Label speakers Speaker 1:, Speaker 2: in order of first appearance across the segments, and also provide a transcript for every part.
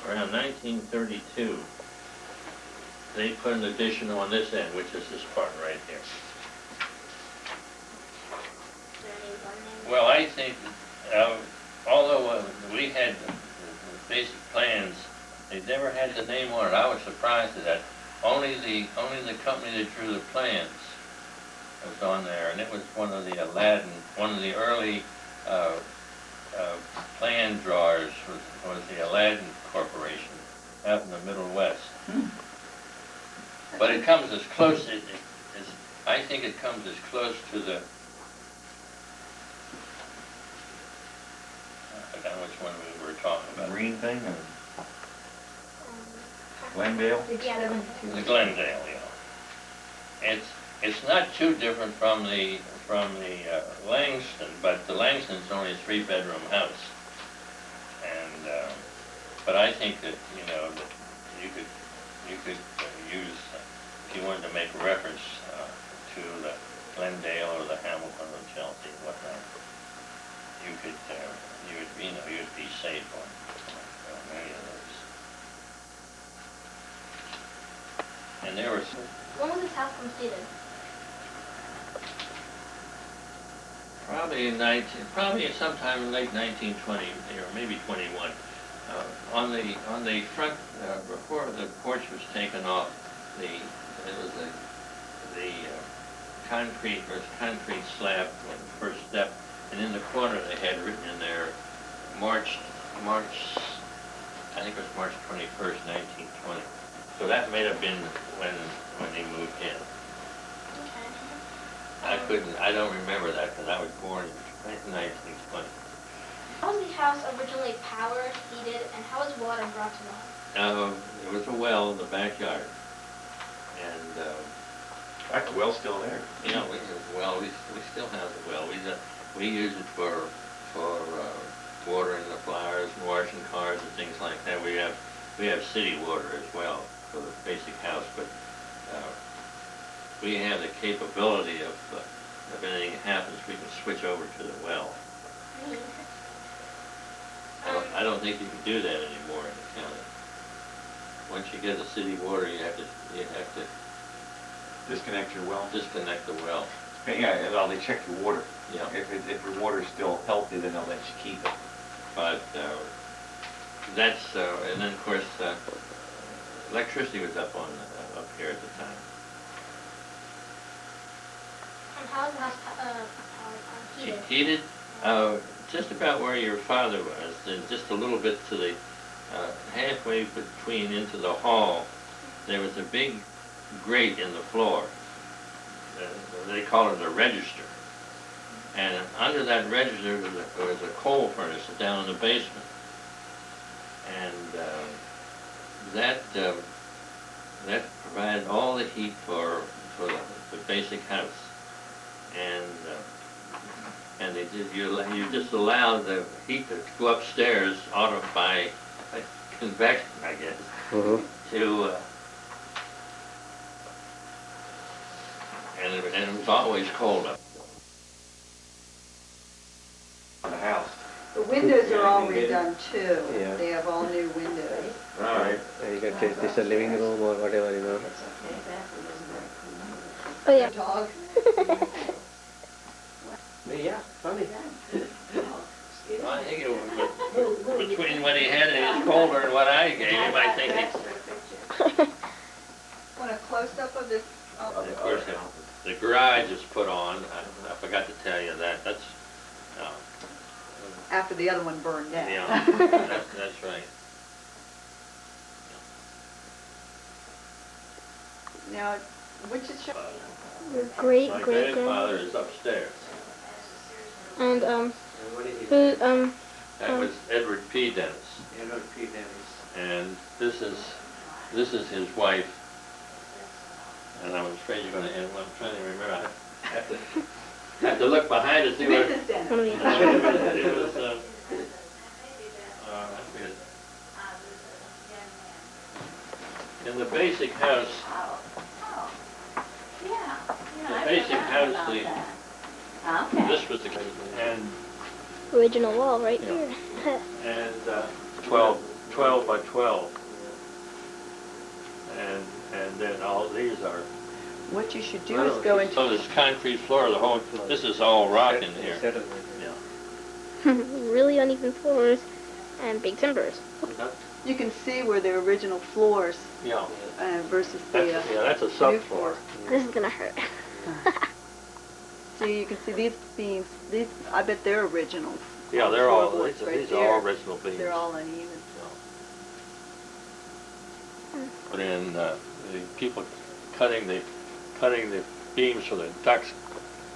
Speaker 1: around 1932, they put an addition on this end, which is this part right here. Well, I think, although we had the basic plans, they never had the name on it. I was surprised at that. Only the company that drew the plans was on there, and it was one of the early plan drawers was the Aladdin Corporation out in the Middle West. But it comes as close, I think it comes as close to the, I forgot which one we were talking about.
Speaker 2: Green thing or Glendale?
Speaker 1: The Glendale, yeah. It's not too different from the Langston, but the Langston's only a 3-bedroom house. And but I think that that you could use, if you wanted to make a reference to the Glendale or the Hamilton or Chelsea, whatnot, you'd be safe on any of those. And there was.
Speaker 3: When was this house completed?
Speaker 1: Probably sometime in late 1920 or maybe 21. On the front, before the porch was taken off, it was the concrete slab on the first step, and in the corner they had written in there March, I think it was March 21st, 1920. So that may have been when they moved in. I don't remember that because I was born in 1920.
Speaker 3: How was the house originally powered, heated, and how was water brought to life?
Speaker 1: There was a well in the backyard, and
Speaker 2: The well's still there.
Speaker 1: we still have the well. We use it for watering the flowers and washing cars and things like that. We have city water as well for the basic house, but we have the capability of if anything happens, we can switch over to the well. I don't think you can do that anymore in the county. Once you get the city water, you have to
Speaker 2: Disconnect your well?
Speaker 1: disconnect the well.
Speaker 2: Yeah, well, they check your water.
Speaker 1: Yeah.
Speaker 2: If your water's still healthy, then they'll let you keep it.
Speaker 1: But that's and then of course electricity was up here at the time.
Speaker 3: And how was the house heated?
Speaker 1: Heated, just about where your father was, and just a little bit to the halfway between into the hall. There was a big grate in the floor. They call it a register. And under that register was a coal furnace down in the basement. And that provided all the heat for the basic house. And they did you just allowed the heat to go upstairs by convection, I guess, to and it was always cold up
Speaker 2: On the house.
Speaker 4: The windows are all redone too.
Speaker 5: Yeah.
Speaker 4: They have all new windows.
Speaker 1: All right.
Speaker 5: You can take this a living room or whatever,
Speaker 3: Oh yeah.
Speaker 4: Dog.
Speaker 5: Yeah, funny.
Speaker 1: Well, I think it was between what he had in his folder and what I gave him, I think it's...
Speaker 4: Want a close-up of this?
Speaker 1: Of course, the garage is put on. I forgot to tell you that. That's...
Speaker 4: After the other one burned down.
Speaker 1: Yeah, that's right.
Speaker 4: Now, which is your...
Speaker 3: Your great
Speaker 1: My
Speaker 3: great
Speaker 1: grandfather is upstairs.
Speaker 3: And
Speaker 1: That was Edward P. Dennis.
Speaker 5: Edward P. Dennis.
Speaker 1: And this is his wife. And I'm afraid you're going to end. Well, I'm trying to remember. I have to look behind to see what.
Speaker 4: Mrs. Dennis.
Speaker 1: It was. I forget. In the basic house. The basic house. This was the and
Speaker 3: original wall right here.
Speaker 1: and 12 12 by 12. And then all these are,
Speaker 4: What you should do is go into,
Speaker 1: so this concrete floor, the whole, this is all rock in here. Yeah.
Speaker 3: Really uneven floors and big timbers.
Speaker 4: you can see where the original floors
Speaker 1: Yeah.
Speaker 4: versus the
Speaker 1: That's, yeah, that's a
Speaker 4: new
Speaker 1: subfloor.
Speaker 4: floor.
Speaker 3: This is gonna hurt.
Speaker 4: See, you can see these beams, these, I bet they're original.
Speaker 1: Yeah, they're all,
Speaker 4: floorboards right
Speaker 1: these are
Speaker 4: there.
Speaker 1: all original beams.
Speaker 4: They're all uneven.
Speaker 1: Put in, the people cutting the beams for the ducts,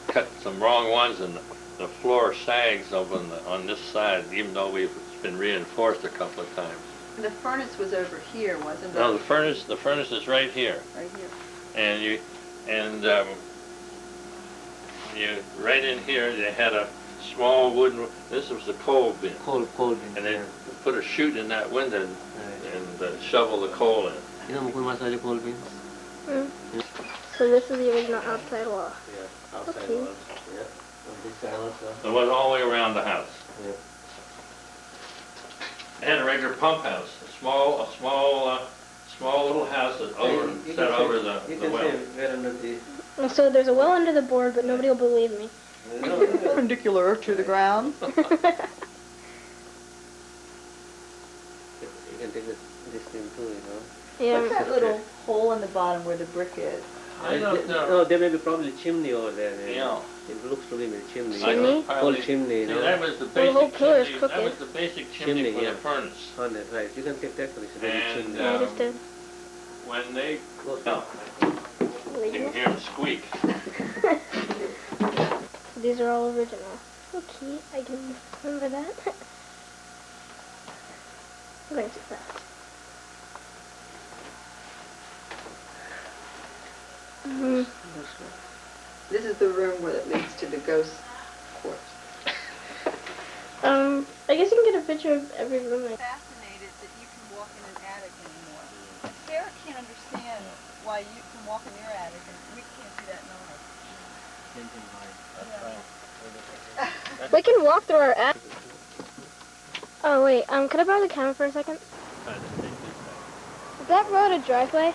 Speaker 1: cut some wrong ones, and the floor sags over on this side, even though it's been reinforced a couple of times.
Speaker 4: The furnace was over here, wasn't it?
Speaker 1: No, the furnace is right here.
Speaker 4: Right here.
Speaker 1: And you right in here they had a small wooden. This was the coal bin.
Speaker 5: Cold bin.
Speaker 1: And they put a chute in that window and shovel the coal in.
Speaker 5: You know, mukul masala coal bins.
Speaker 3: So this is the original outside wall.
Speaker 5: Yeah, outside
Speaker 3: Okay.
Speaker 5: walls. Yeah. On this side also.
Speaker 1: It was all the way around the house.
Speaker 5: Yeah.
Speaker 1: They had a regular pump house, a small little house that
Speaker 5: You
Speaker 1: set
Speaker 5: can
Speaker 1: over
Speaker 5: say-
Speaker 1: the
Speaker 5: You can
Speaker 1: well.
Speaker 5: say where under the.
Speaker 3: So there's a well under the board, but nobody will believe me.
Speaker 4: Perpendicular to the ground.
Speaker 5: You can take this thing too, you know.
Speaker 3: Yeah.
Speaker 4: What's that little hole in the bottom where the brick is?
Speaker 1: I don't know.
Speaker 5: No, there may be probably chimney over there.
Speaker 1: Yeah.
Speaker 5: It looks to me like chimney.
Speaker 3: Chimney?
Speaker 5: Whole chimney, you
Speaker 1: See,
Speaker 5: know.
Speaker 1: that was the
Speaker 3: Well, the whole
Speaker 1: basic
Speaker 3: pillar is
Speaker 1: chimney. That
Speaker 3: crooked.
Speaker 1: was the basic chimney
Speaker 5: Chimney,
Speaker 1: for
Speaker 5: yeah.
Speaker 1: the furnace.
Speaker 5: On that, right. You can take that one. It's a very
Speaker 1: And,
Speaker 5: chimney.
Speaker 3: Yeah, I just did.
Speaker 1: When they,
Speaker 5: Close
Speaker 1: no,
Speaker 5: up.
Speaker 1: you can hear them squeak.
Speaker 3: These are all original. Okay, I can remember that. I'm going to do that.
Speaker 4: This is the room where it leads to the ghost corpse.
Speaker 3: I guess you can get a picture of every room.
Speaker 4: Fascinated that you can walk in an attic anymore. Sarah can't understand why you can walk in your attic and we can't do that in ours.
Speaker 3: We can walk through our attic. Oh wait, can I borrow the camera for a second? Is that road a driveway?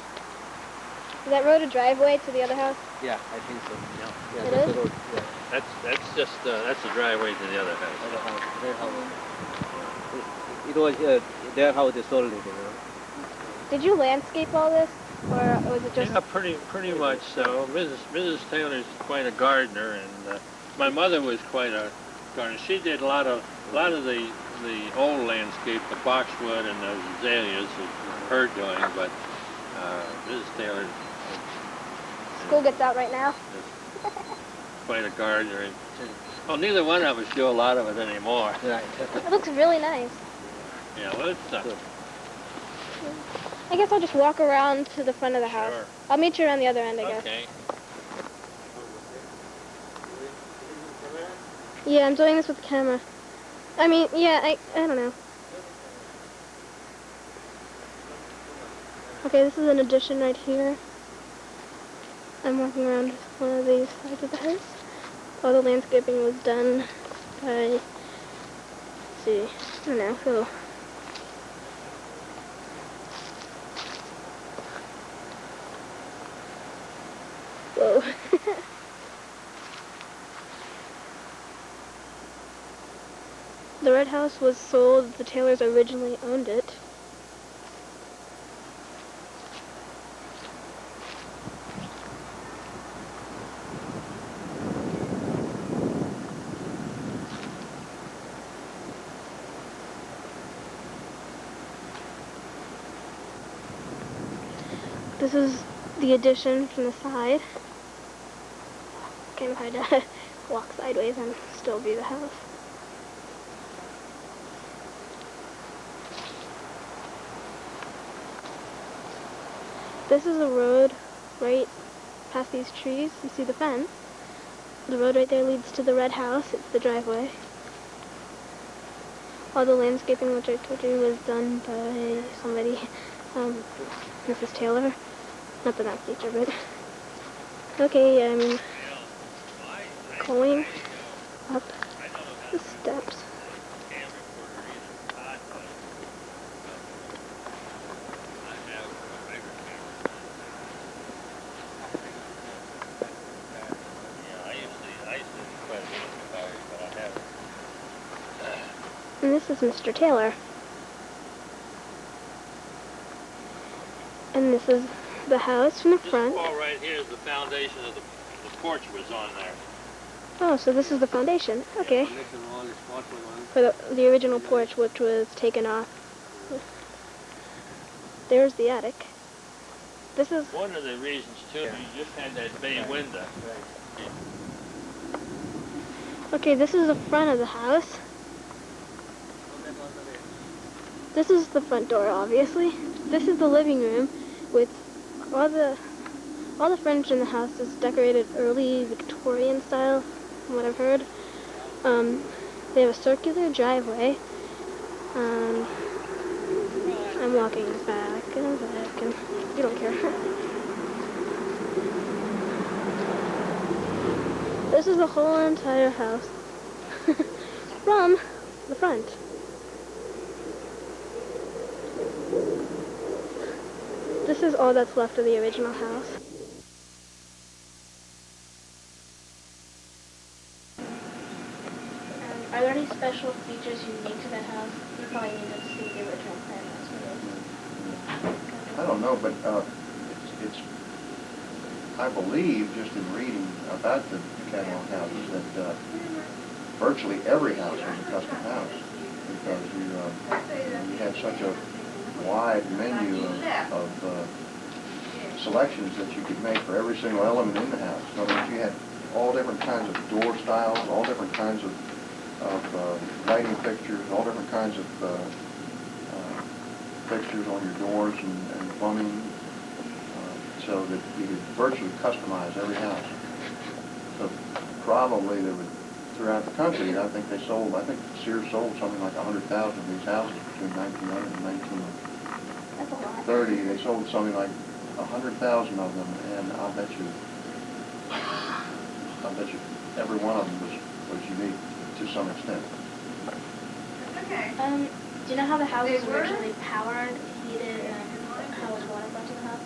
Speaker 3: Is that road a driveway to the other house?
Speaker 5: Yeah, I think so. Yeah,
Speaker 3: It
Speaker 5: that's
Speaker 3: is?
Speaker 5: the road. Yeah.
Speaker 1: That's just that's the driveway to the other house.
Speaker 5: Other house, their house. It was their house. They sold it, you know.
Speaker 3: Did you landscape all this, or was it just?
Speaker 1: Yeah, pretty much so. Mrs. Taylor's quite a gardener, and my mother was quite a gardener. She did a lot of the old landscape, the boxwood and those azaleas was her doing, but Mrs. Taylor
Speaker 3: School gets out right now.
Speaker 1: is quite a gardener. And, well, neither one of us do a lot of it anymore.
Speaker 5: Right.
Speaker 3: It looks really nice.
Speaker 1: Yeah, well, it's
Speaker 3: I guess I'll just walk around to the front of the house.
Speaker 1: Sure.
Speaker 3: I'll meet you around the other end, I guess.
Speaker 1: Okay.
Speaker 3: Yeah, I'm doing this with the camera. I mean, yeah, I don't know. Okay, this is an addition right here. I'm walking around one of these sides of the house. All the landscaping was done by, let's see, I don't know, so. Whoa. The red house was sold. The Taylors originally owned it. This is the addition from the side. Kind of hard to walk sideways and still view the house. This is a road right past these trees. You see the fence. The road right there leads to the red house. It's the driveway. All the landscaping, which I told you, was done by somebody, Mrs. Taylor. Not the math teacher, but... Okay, I'm going up the steps. And this is Mr. Taylor. And this is the house from the front.
Speaker 1: This wall right here is the foundation of the porch was on there.
Speaker 3: Oh, so this is the foundation. Okay. For the original porch, which was taken off. There's the attic. This is...
Speaker 1: One of the reasons, too, you just had that bay window.
Speaker 3: Okay, this is the front of the house. This is the front door, obviously. This is the living room with all the furniture in the house is decorated early Victorian style, from what I've heard. They have a circular driveway. I'm walking back and back, and you don't care. This is the whole entire house from the front. This is all that's left of the original house. Are there any special features unique to the house? You probably need to see the original plan.
Speaker 6: I don't know, but it's I believe, just in reading about the catalog houses, that virtually every house is a custom house, because you have such a wide menu of selections that you could make for every single element in the house. In other words, you had all different kinds of door styles, all different kinds of lighting fixtures, all different kinds of fixtures on your doors and plumbing, so that you could virtually customize every house. So probably there would, throughout the country, I think Sears sold something like 100,000 of these houses between 1900 and 1930. They sold something like 100,000 of them, and I'll bet you every one of them was unique to some extent.
Speaker 4: Okay.
Speaker 3: Do you know how the house was originally powered, heated, and how was water brought to the house?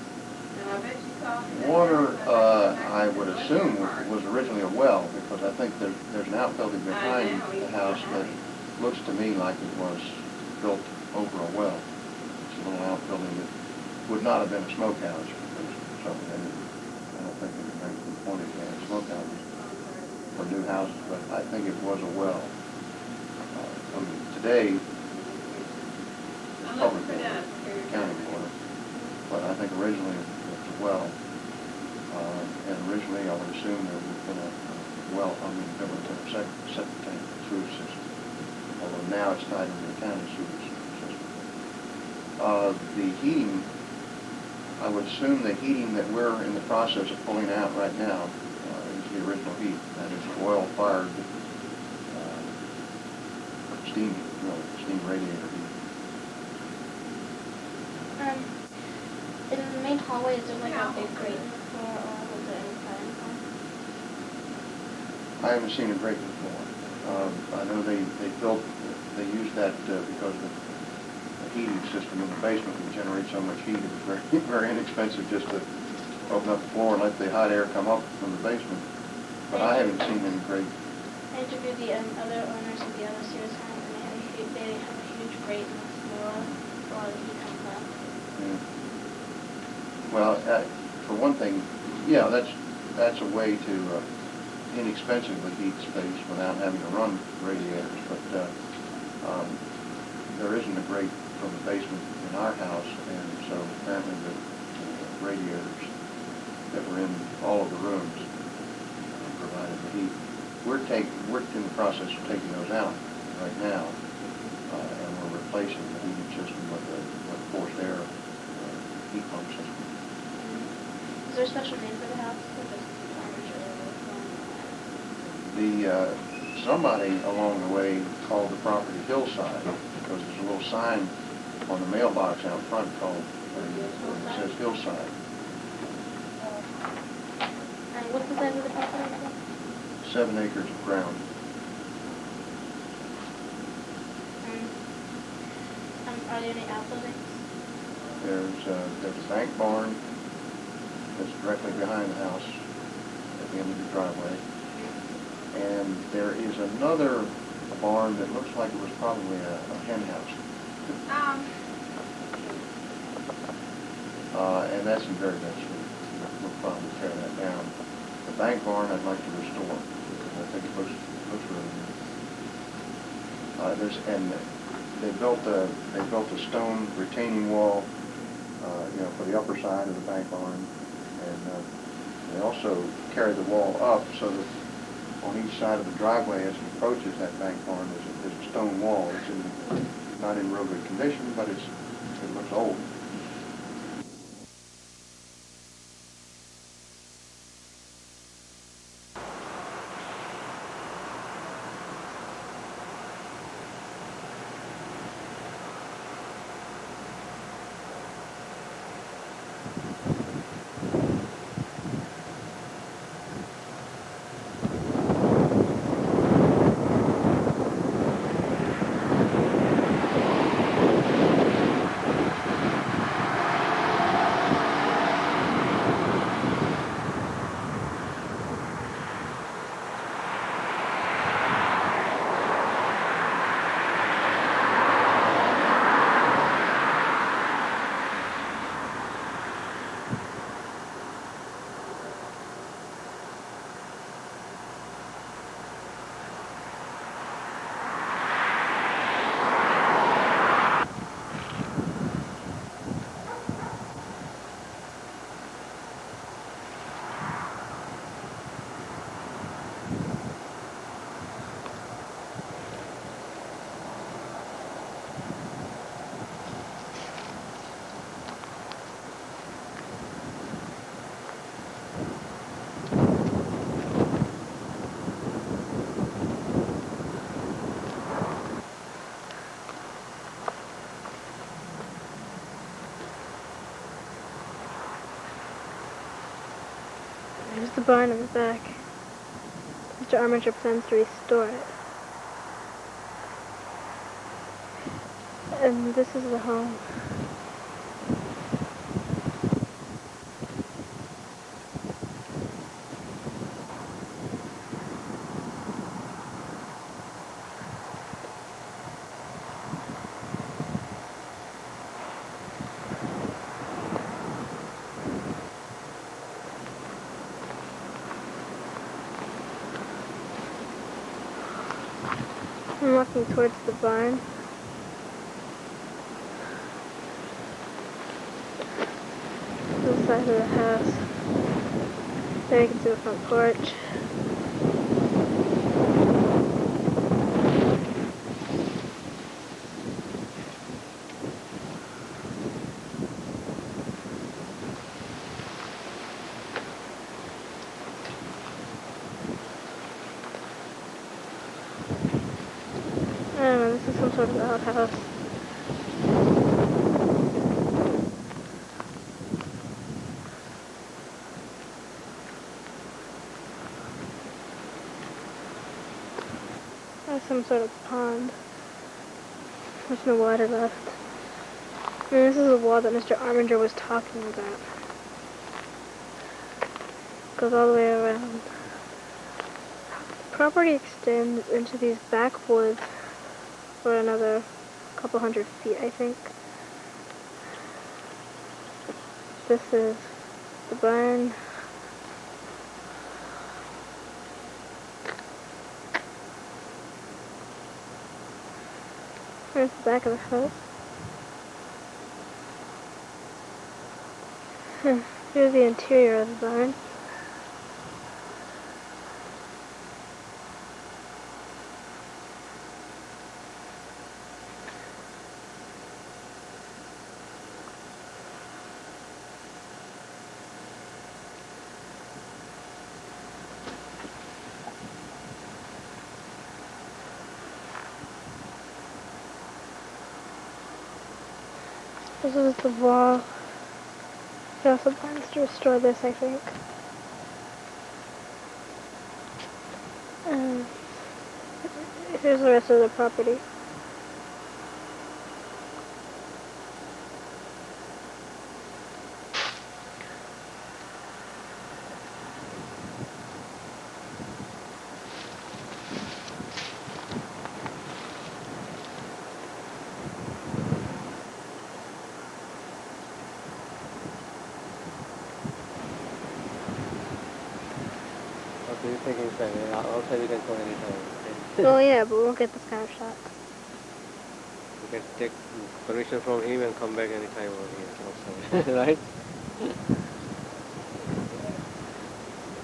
Speaker 6: Water, I would assume, was originally a well, because I think there's an outbuilding behind the house that looks to me like it was built over a well. It's a little outbuilding that would not have been a smokehouse, because I don't think in the 1920s they had smokehouses for new houses, but I think it was a well. Today, it's public water, county water, but I think originally it was a well. And originally I would assume there would have been there would have been a septic tank sewage system, although now it's tied into the county sewage system. The heating, I would assume the heating that we're in the process of pulling out right now is the original heat. That is oil-fired steam radiator heat.
Speaker 3: In the main hallway, is there like a big grate in the floor, or was there any pattern?
Speaker 6: I haven't seen a grate before. I know they used that because the heating system in the basement would generate so much heat. It was very, very inexpensive just to open up the floor and let the hot air come up from the basement. But I haven't seen any grate.
Speaker 3: I interviewed the other owners of the other Sears homes, and they have a huge grate in the floor while the heat comes up.
Speaker 6: Yeah. Well, for one thing, yeah, that's a way to inexpensively heat space without having to run radiators. But there isn't a grate from the basement in our house, and so apparently the radiators that were in all of the rooms provided the heat. We're in the process of taking those out right now, and we're replacing the heating system with a forced air heat pump system.
Speaker 3: Is there a special name for the house?
Speaker 6: Somebody along the way called the property Hillside, because there's a little sign on the mailbox out front called that says Hillside.
Speaker 3: And what's the size of the property?
Speaker 6: 7 acres of ground.
Speaker 3: Are there any outbuildings?
Speaker 6: There's a bank barn that's directly behind the house at the end of the driveway. And there is another a barn that looks like it was probably a hen house. And that's in very bad shape. We'll probably tear that down. The bank barn I'd like to restore because I think it looks really good. They built a stone retaining wall, for the upper side of the bank barn, and they also carried the wall up so that on each side of the driveway as it approaches that bank barn there's a stone wall. It's not in real good condition, but it looks old.
Speaker 3: There's the barn in the back. Mr. Armiger plans to restore it. And this is the home. I'm walking towards the barn. To the side of the house. There you can see the front porch. I don't know, this is some sort of outhouse. Or some sort of pond. There's no water left. And this is the wall that Mr. Armiger was talking about. Goes all the way around. The property extends into these backwoods for another couple hundred feet, I think. This is the barn. Here's the back of the house. Here's the interior of the barn. This is the wall. He also plans to restore this, I think. Here's the rest of the property.
Speaker 5: outside, we can come anytime.
Speaker 3: Well, yeah, but we'll get this kind of shot.
Speaker 5: We can take permission from him and come back anytime over here outside, right?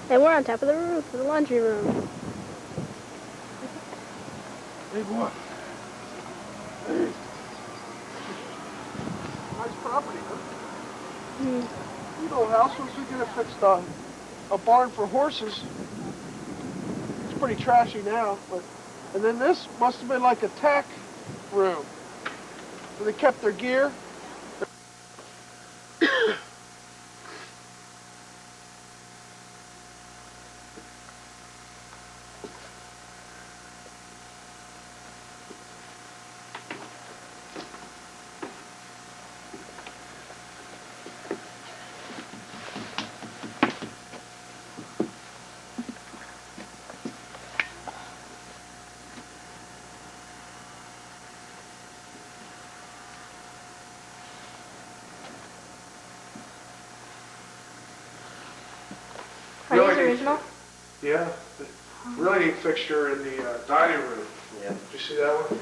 Speaker 3: And we're on top of the roof of the laundry room.
Speaker 7: Hey, boy. Hey. Nice property, huh? You know, house, once we get it fixed on a barn for horses, it's pretty trashy now, but, and then this must have been like a tack room where they kept their gear.
Speaker 3: Are these original?
Speaker 7: Yeah, really neat fixture in the dining room.
Speaker 5: Yeah.
Speaker 7: Did you see that one?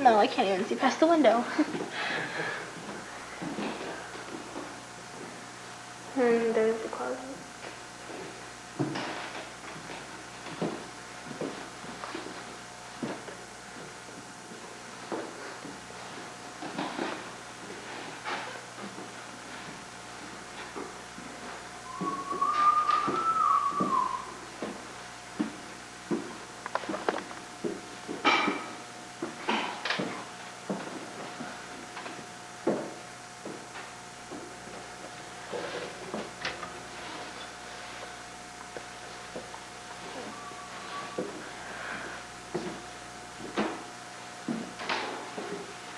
Speaker 3: No, I can't even see past the window. And there's the closet.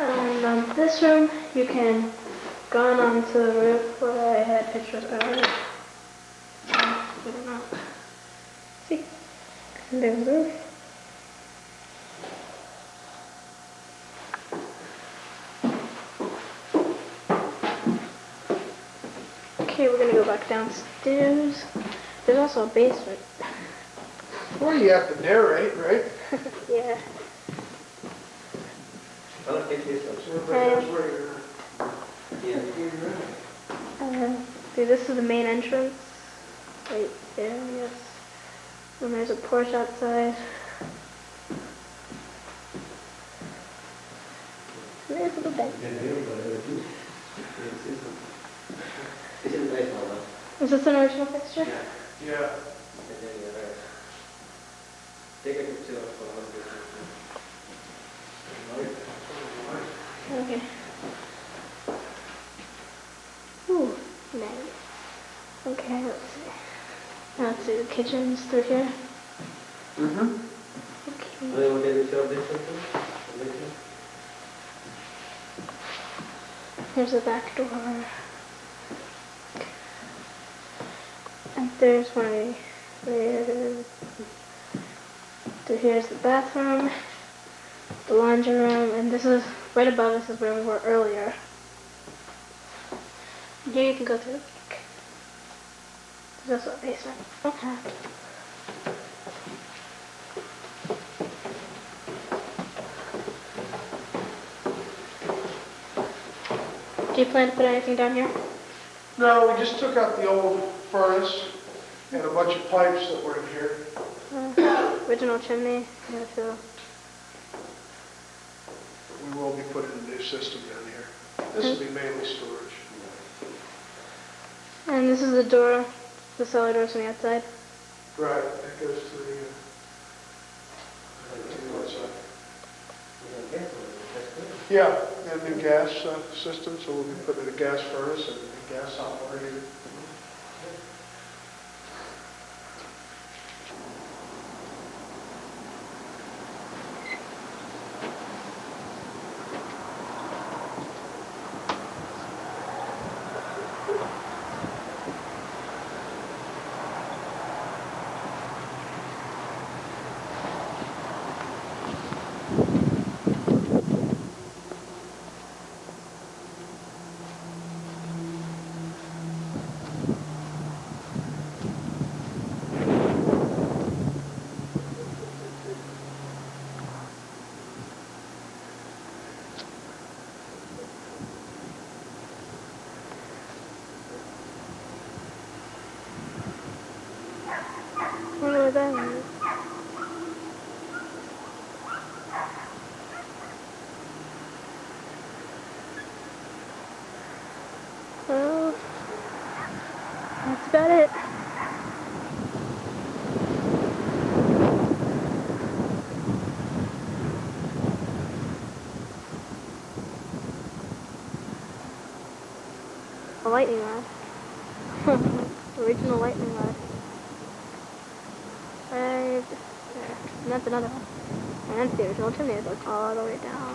Speaker 3: And this room, you can go on onto the roof where I had pictures earlier. I don't know. See? And there's the roof. Okay, we're gonna go back downstairs. There's also a basement.
Speaker 7: Well, you have to narrate, right?
Speaker 3: Yeah.
Speaker 7: So everybody knows where you're at.
Speaker 3: See, this is the main entrance. Right there, yes. And there's a porch outside. And there's a little bed. Is this an original fixture?
Speaker 7: Yeah.
Speaker 5: Take a picture of
Speaker 3: Okay. Ooh, nice. Okay, let's see. Now let's see, the kitchen's through here.
Speaker 7: Mm-hmm.
Speaker 3: Okay. Here's the back door. And there's my, so here's the bathroom, the laundry room, and this is, right above this is where we were earlier. Here you can go through the back. There's also a basement. Okay. Do you plan to put anything down here?
Speaker 7: No, we just took out the old furnace and a bunch of pipes that were in here.
Speaker 3: Original chimney. Yeah, so.
Speaker 7: We will be putting a new system down here. This will be mainly storage.
Speaker 3: And this is the door, the cellar doors from the outside.
Speaker 7: Right, that goes to the outside. Yeah, and a new gas system, so we'll be putting in a gas furnace and a gas operated.
Speaker 3: bad. Well, that's about it. A lightning rod. Original lightning rod. Right there. And that's another one. And that's the original chimney that goes all the way down.